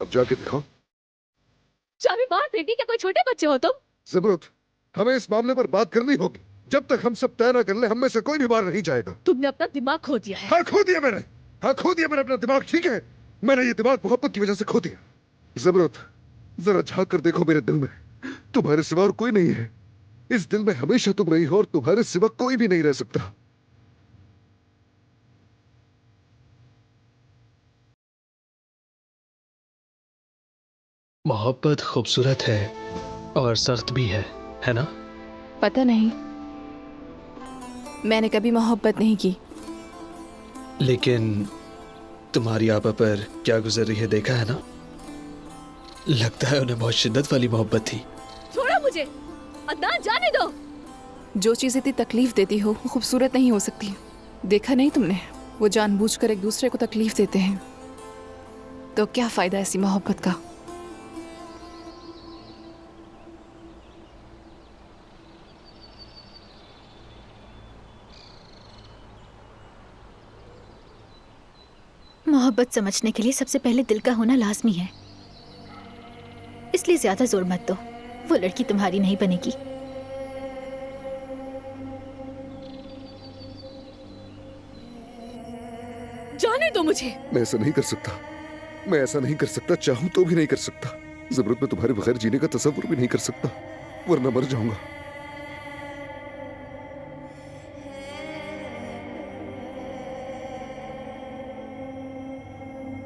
अब जाके दिखाओ। चाबी बाहर फेंकनी, क्या कोई छोटे बच्चे हो तुम? ज़बरत, हमें इस मामले पर बात करनी होगी। जब तक हम सब तय न कर ले, हम में से कोई भी बाहर नहीं जाएगा। तुमने अपना दिमाग खो दिया है। हाँ, खो दिया मैंने। हाँ, खो दिया मैंने अपना दिमाग। ठीक है, मैंने ये दिमाग मोहब्बत की वजह से खो दिया। ज़बरत, जरा झांक कर देखो मेरे दिल में। तुम्हारे सिवा और कोई नहीं है। इस दिल में हमेशा तुम रही हो और तुम्हारे सिवा कोई भी नहीं रह सकता। मोहब्बत खूबसूरत है और सख्त भी है ना? पता नहीं, मैंने कभी मोहब्बत नहीं की। लेकिन तुम्हारी आपा पर क्या गुजर रही है देखा है ना? लगता है उन्हें बहुत शिद्दत वाली मोहब्बत थी। छोड़ो मुझे, अदनान, जाने दो। जो चीज़ इतनी तकलीफ देती हो वो खूबसूरत नहीं हो सकती। देखा नहीं तुमने, वो जानबूझकर एक दूसरे को तकलीफ देते हैं। तो क्या फायदा ऐसी मोहब्बत का? मोहब्बत समझने के लिए सबसे पहले दिल का होना लाजमी है, इसलिए ज्यादा जोर मत दो। वो लड़की तुम्हारी नहीं बनेगी। जाने दो मुझे। मैं ऐसा नहीं कर सकता। मैं ऐसा नहीं कर सकता, चाहूं तो भी नहीं कर सकता। ज़बरत, मैं तुम्हारे बगैर जीने का तसव्वुर भी नहीं कर सकता, वरना मर जाऊंगा।